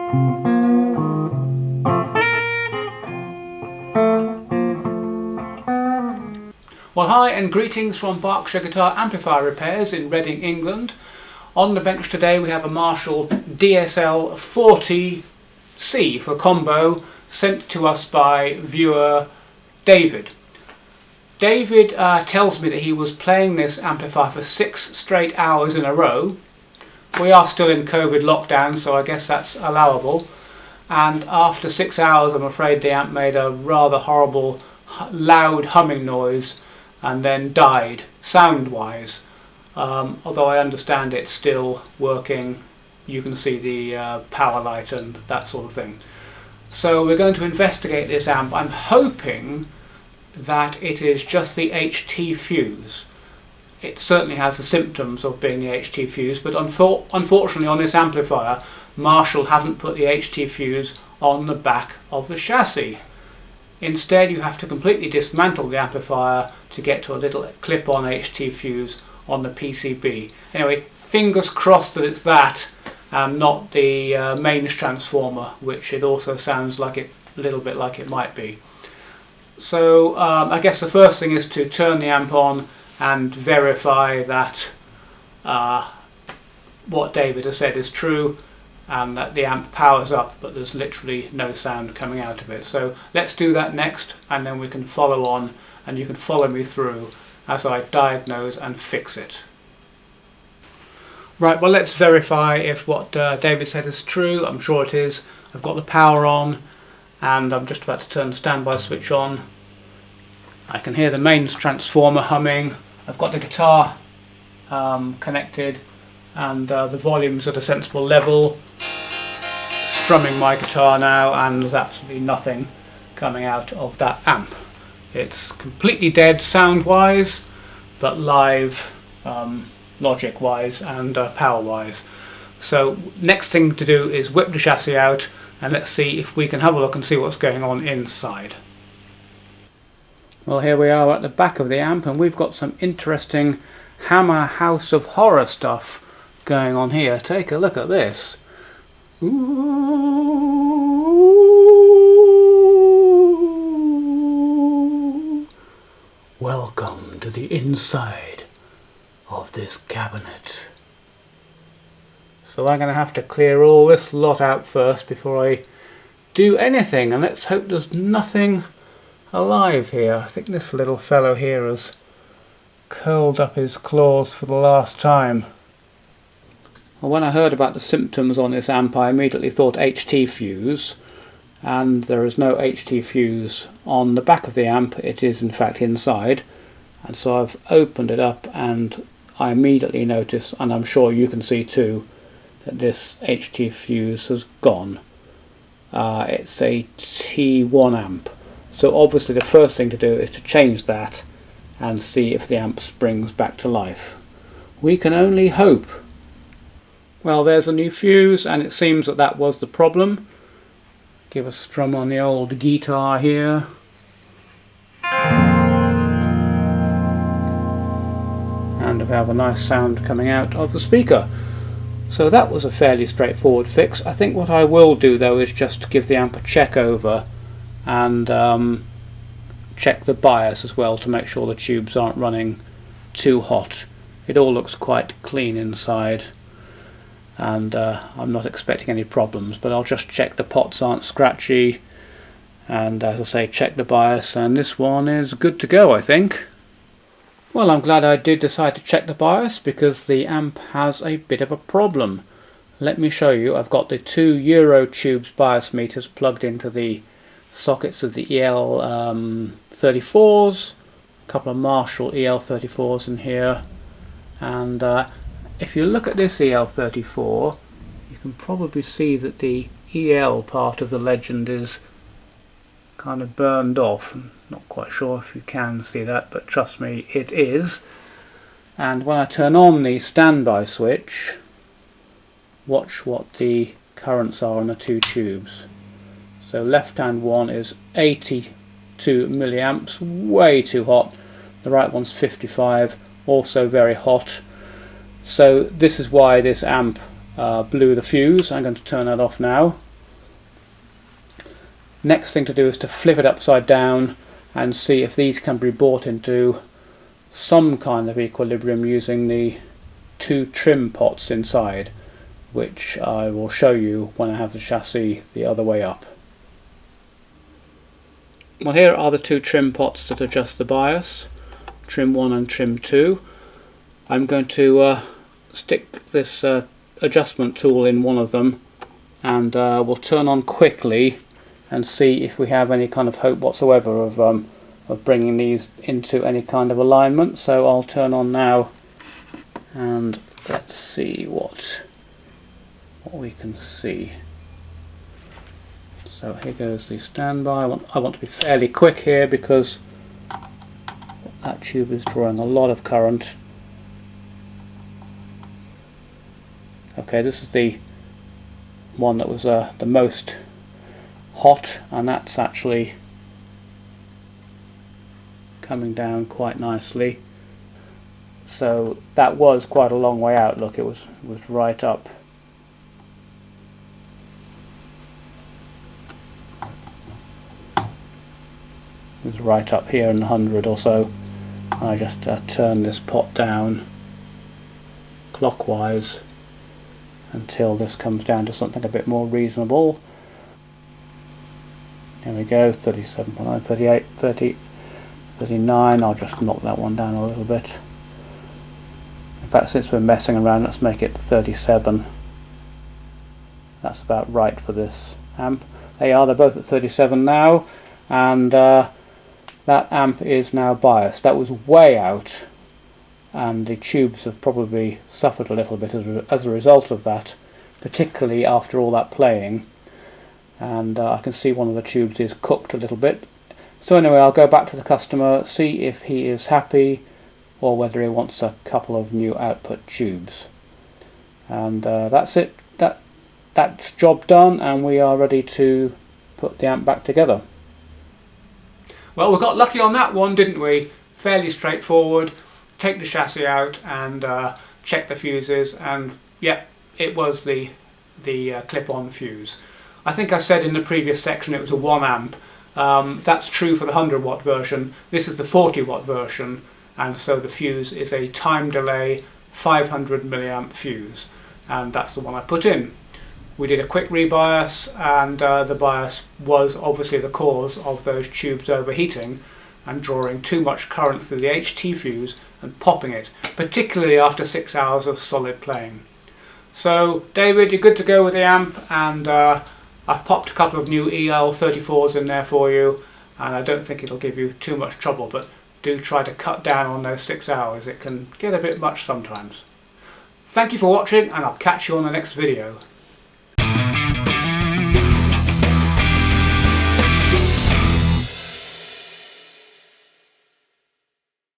Well, hi and greetings from Berkshire Guitar Amplifier Repairs in Reading, England. On the bench today we have a Marshall DSL40C for combo, sent to us by viewer David. David tells me that he was playing this amplifier for 6 straight hours in a row. We are still in COVID lockdown, so I guess that's allowable. And after 6 hours, I'm afraid the amp made a rather horrible, loud humming noise and then died, sound-wise. Although I understand it's still working. You can see the power light and that sort of thing. So we're going to investigate this amp. I'm hoping that it is just the HT fuse. It certainly has the symptoms of being the HT fuse, but unfortunately on this amplifier, Marshall haven't put the HT fuse on the back of the chassis. Instead, you have to completely dismantle the amplifier to get to a little clip-on HT fuse on the PCB. Anyway, fingers crossed that it's that and not the mains transformer, which it also sounds like a little bit like it might be. So I guess the first thing is to turn the amp on and verify that what David has said is true, and that the amp powers up but there's literally no sound coming out of it. So let's do that next, and then we can follow on and you can follow me through as I diagnose and fix it. Right, well, let's verify if what David said is true. I'm sure it is. I've got the power on and I'm just about to turn the standby switch on. I can hear the mains transformer humming. I've got the guitar connected and the volume's at a sensible level. Strumming my guitar now, and there's absolutely nothing coming out of that amp. It's completely dead sound wise, but live logic wise and power wise. So next thing to do is whip the chassis out and let's see if we can have a look and see what's going on inside. Well, here we are at the back of the amp, and we've got some interesting Hammer House of Horror stuff going on here. Take a look at this. Ooh. Welcome to the inside of this cabinet. So I'm going to have to clear all this lot out first before I do anything, and let's hope there's nothing alive here. I think this little fellow here has curled up his claws for the last time. Well, when I heard about the symptoms on this amp, I immediately thought HT fuse, and there is no HT fuse on the back of the amp. It is in fact inside, and so I've opened it up and I immediately notice, and I'm sure you can see too, that this HT fuse has gone. It's a T1 amp, so obviously the first thing to do is to change that and see if the amp springs back to life. We can only hope. Well, there's a new fuse, and it seems that that was the problem. Give a strum on the old guitar here. And we have a nice sound coming out of the speaker. So that was a fairly straightforward fix. I think what I will do though is just give the amp a check over and check the bias as well to make sure the tubes aren't running too hot. It all looks quite clean inside, and I'm not expecting any problems, but I'll just check the pots aren't scratchy, and as I say, check the bias, and this one is good to go, I think. Well, I'm glad I did decide to check the bias, because the amp has a bit of a problem. Let me show you. I've got the 2 Euro tubes bias meters plugged into the sockets of the EL34s, a couple of Marshall EL34s in here, and if you look at this EL34, you can probably see that the EL part of the legend is kind of burned off. I'm not quite sure if you can see that, but trust me, it is. And when I turn on the standby switch, watch what the currents are on the 2 tubes. So left hand one is 82 milliamps, way too hot. The right one's 55, also very hot. So this is why this amp blew the fuse. I'm going to turn that off now. Next thing to do is to flip it upside down and see if these can be brought into some kind of equilibrium using the 2 trim pots inside, which I will show you when I have the chassis the other way up. Well, here are the 2 trim pots that adjust the bias, trim 1 and trim 2. I'm going to stick this adjustment tool in one of them, and we'll turn on quickly and see if we have any kind of hope whatsoever of bringing these into any kind of alignment. So I'll turn on now and let's see what we can see. So here goes the standby. I want to be fairly quick here because that tube is drawing a lot of current. Okay, this is the one that was the most hot, and that's actually coming down quite nicely. So that was quite a long way out. Look, it was right up. It was right up here in 100 or so. I just turn this pot down clockwise until this comes down to something a bit more reasonable. Here we go, 37.9, 38, 30, 39. I'll just knock that one down a little bit. In fact, since we're messing around, let's make it 37. That's about right for this amp. They're both at 37 now, and that amp is now biased. That was way out, and the tubes have probably suffered a little bit as a result of that, particularly after all that playing. And I can see one of the tubes is cooked a little bit. So anyway, I'll go back to the customer, see if he is happy or whether he wants a couple of new output tubes. And that's it. That's job done, and we are ready to put the amp back together. Well, we got lucky on that one, didn't we? Fairly straightforward. Take the chassis out and check the fuses, and yeah, it was the clip-on fuse. I think I said in the previous section it was a 1 amp. That's true for the 100 watt version. This is the 40 watt version, and so the fuse is a time delay 500 milliamp fuse, and that's the one I put in. We did a quick rebias, and the bias was obviously the cause of those tubes overheating and drawing too much current through the HT fuse and popping it, particularly after 6 hours of solid playing. So David, you're good to go with the amp, and I've popped a couple of new EL34s in there for you, and I don't think it'll give you too much trouble, but do try to cut down on those 6 hours. It can get a bit much sometimes. Thank you for watching, and I'll catch you on the next video.